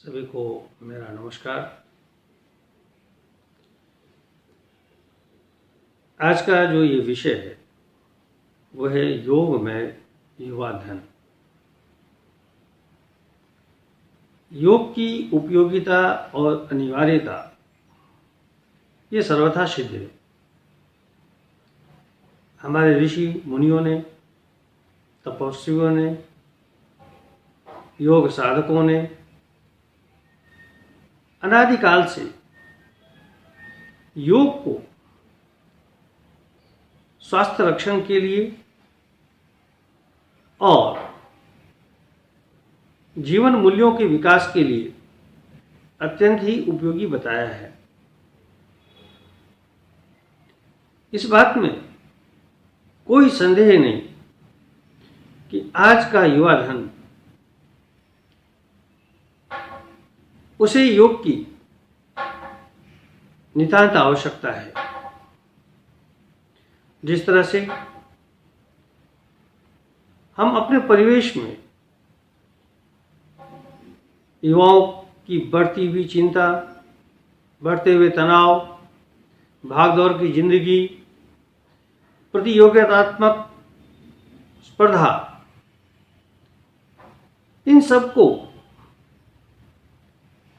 सभी को मेरा नमस्कार। आज का जो ये विषय है वह है योग में युवा धन। योग की उपयोगिता और अनिवार्यता ये सर्वथा सिद्ध है। हमारे ऋषि मुनियों ने, तपस्वियों ने, योग साधकों ने अनादिकाल से योग को स्वास्थ्य रक्षण के लिए और जीवन मूल्यों के विकास के लिए अत्यंत ही उपयोगी बताया है। इस बात में कोई संदेह नहीं कि आज का युवा धन उसे योग की नितांत आवश्यकता है। जिस तरह से हम अपने परिवेश में युवाओं की बढ़ती हुई चिंता, बढ़ते हुए तनाव, भागदौड़ की जिंदगी, प्रतियोगितात्मक स्पर्धा, इन सबको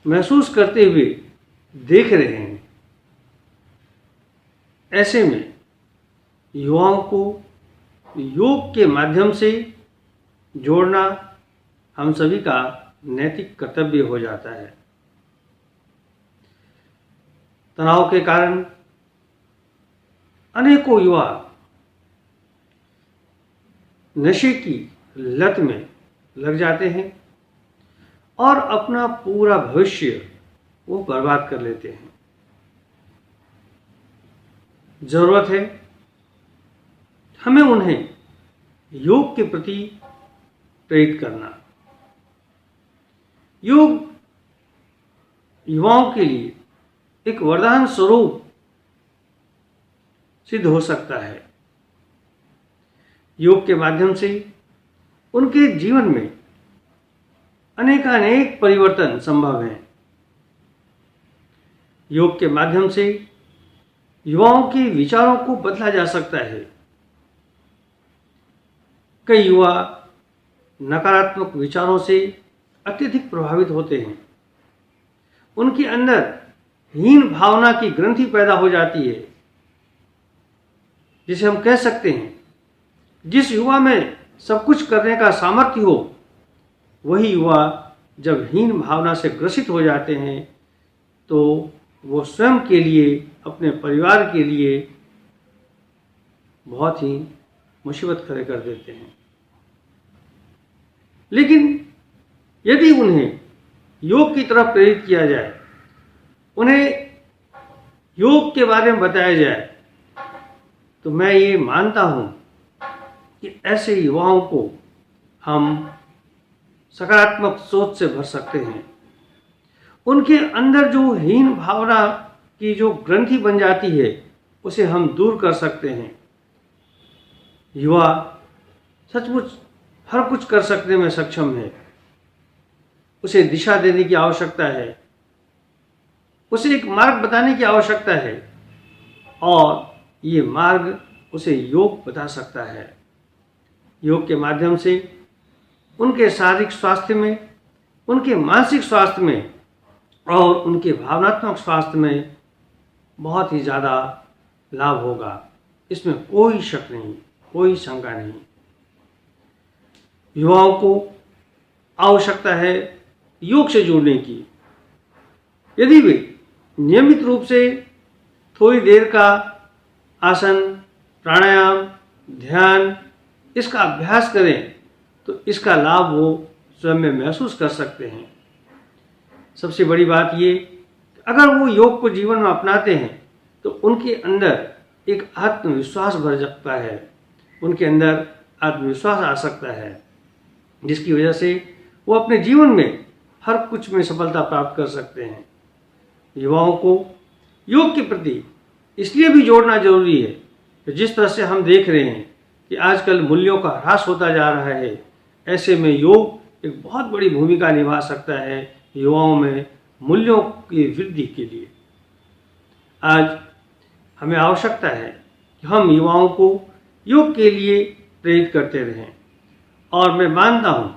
महसूस करते हुए देख रहे हैं। ऐसे में युवाओं को योग के माध्यम से जोड़ना हम सभी का नैतिक कर्तव्य हो जाता है। तनाव के कारण अनेकों युवा नशे की लत में लग जाते हैं और अपना पूरा भविष्य वो बर्बाद कर लेते हैं। जरूरत है हमें उन्हें योग के प्रति प्रेरित करना। योग युवाओं के लिए एक वरदान स्वरूप सिद्ध हो सकता है। योग के माध्यम से उनके जीवन में अनेकानेक परिवर्तन संभव हैं। योग के माध्यम से युवाओं के विचारों को बदला जा सकता है। कई युवा नकारात्मक विचारों से अत्यधिक प्रभावित होते हैं। उनके अंदर हीन भावना की ग्रंथि पैदा हो जाती है, जिसे हम कह सकते हैं जिस युवा में सब कुछ करने का सामर्थ्य हो, वही युवा जब हीन भावना से ग्रसित हो जाते हैं तो वो स्वयं के लिए, अपने परिवार के लिए बहुत ही मुसीबत खड़े कर देते हैं। लेकिन यदि उन्हें योग की तरफ प्रेरित किया जाए, उन्हें योग के बारे में बताया जाए, तो मैं ये मानता हूँ कि ऐसे युवाओं को हम सकारात्मक सोच से भर सकते हैं। उनके अंदर जो हीन भावना की जो ग्रंथि बन जाती है, उसे हम दूर कर सकते हैं। युवा सचमुच हर कुछ कर सकने में सक्षम है। उसे दिशा देने की आवश्यकता है, उसे एक मार्ग बताने की आवश्यकता है, और ये मार्ग उसे योग बता सकता है। योग के माध्यम से उनके शारीरिक स्वास्थ्य में, उनके मानसिक स्वास्थ्य में और उनके भावनात्मक स्वास्थ्य में बहुत ही ज़्यादा लाभ होगा। इसमें कोई शक नहीं, कोई शंका नहीं। युवाओं को आवश्यकता है योग से जुड़ने की। यदि वे नियमित रूप से थोड़ी देर का आसन, प्राणायाम, ध्यान इसका अभ्यास करें तो इसका लाभ वो स्वयं में महसूस कर सकते हैं। सबसे बड़ी बात ये, अगर वो योग को जीवन में अपनाते हैं तो उनके अंदर एक आत्मविश्वास भर सकता है, उनके अंदर आत्मविश्वास आ सकता है, जिसकी वजह से वो अपने जीवन में हर कुछ में सफलता प्राप्त कर सकते हैं। युवाओं को योग के प्रति इसलिए भी जोड़ना जरूरी है कि जिस तरह से हम देख रहे हैं कि आजकल मूल्यों का ह्रास होता जा रहा है, ऐसे में योग एक बहुत बड़ी भूमिका निभा सकता है युवाओं में मूल्यों की वृद्धि के लिए। आज हमें आवश्यकता है कि हम युवाओं को योग के लिए प्रेरित करते रहें, और मैं मानता हूँ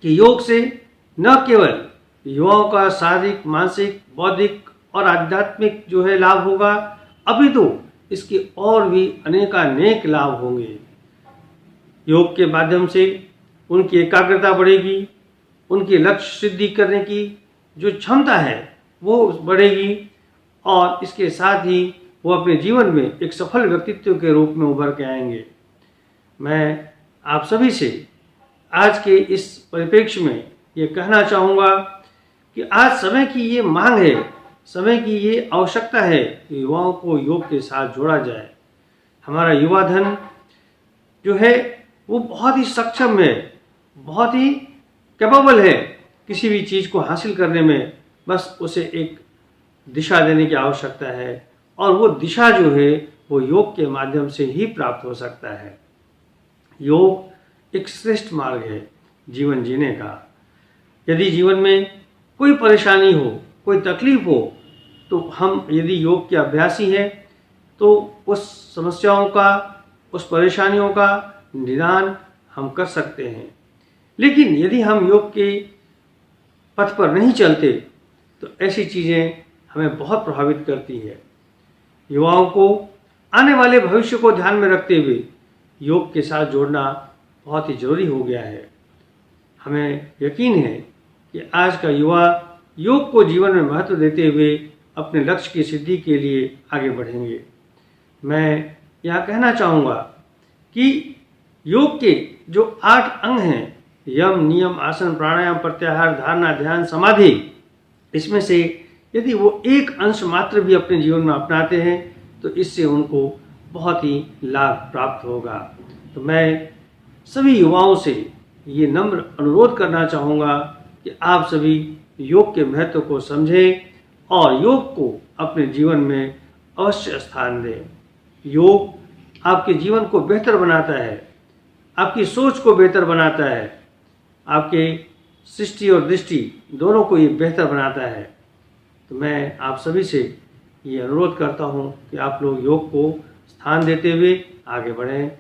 कि योग से न केवल युवाओं का शारीरिक, मानसिक, बौद्धिक और आध्यात्मिक जो है लाभ होगा, अभी तो इसके और भी अनेकानेक लाभ होंगे। योग के माध्यम से उनकी एकाग्रता बढ़ेगी, उनकी लक्ष्य सिद्धि करने की जो क्षमता है वो बढ़ेगी, और इसके साथ ही वो अपने जीवन में एक सफल व्यक्तित्व के रूप में उभर के आएंगे। मैं आप सभी से आज के इस परिप्रेक्ष्य में ये कहना चाहूँगा कि आज समय की ये मांग है, समय की ये आवश्यकता है कि युवाओं को योग के साथ जोड़ा जाए। हमारा युवा धन जो है वो बहुत ही सक्षम है, बहुत ही कैपेबल है किसी भी चीज़ को हासिल करने में, बस उसे एक दिशा देने की आवश्यकता है, और वो दिशा जो है वो योग के माध्यम से ही प्राप्त हो सकता है। योग एक श्रेष्ठ मार्ग है जीवन जीने का। यदि जीवन में कोई परेशानी हो, कोई तकलीफ हो, तो हम यदि योग के अभ्यासी हैं तो उस समस्याओं का, उस परेशानियों का निदान हम कर सकते हैं। लेकिन यदि हम योग के पथ पर नहीं चलते तो ऐसी चीज़ें हमें बहुत प्रभावित करती है। युवाओं को आने वाले भविष्य को ध्यान में रखते हुए योग के साथ जोड़ना बहुत ही जरूरी हो गया है। हमें यकीन है कि आज का युवा योग को जीवन में महत्व देते हुए अपने लक्ष्य की सिद्धि के लिए आगे बढ़ेंगे। मैं यहाँ कहना चाहूँगा कि योग के जो 8 अंग हैं, यम, नियम, आसन, प्राणायाम, प्रत्याहार, धारणा, ध्यान, समाधि, इसमें से यदि वो एक अंश मात्र भी अपने जीवन में अपनाते हैं तो इससे उनको बहुत ही लाभ प्राप्त होगा। तो मैं सभी युवाओं से ये नम्र अनुरोध करना चाहूँगा कि आप सभी योग के महत्व को समझें और योग को अपने जीवन में अवश्य स्थान दें। योग आपके जीवन को बेहतर बनाता है, आपकी सोच को बेहतर बनाता है, आपके सृष्टि और दृष्टि दोनों को ये बेहतर बनाता है। तो मैं आप सभी से ये अनुरोध करता हूँ कि आप लोग योग को स्थान देते हुए आगे बढ़ें।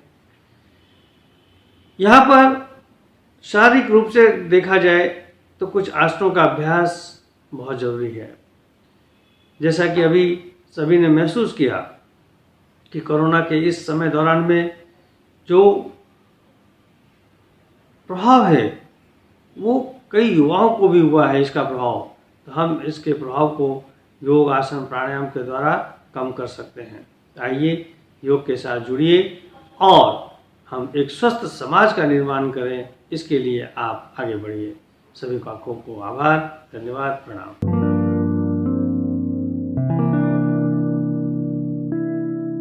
यहाँ पर शारीरिक रूप से देखा जाए तो कुछ आसनों का अभ्यास बहुत ज़रूरी है। जैसा कि अभी सभी ने महसूस किया कि कोरोना के इस समय दौरान में जो प्रभाव है वो कई युवाओं को भी हुआ है इसका प्रभाव, तो हम इसके प्रभाव को योग, आसन, प्राणायाम के द्वारा कम कर सकते हैं। आइए योग के साथ जुड़िए और हम एक स्वस्थ समाज का निर्माण करें, इसके लिए आप आगे बढ़िए। सभी का खूब खूब आभार, धन्यवाद, प्रणाम।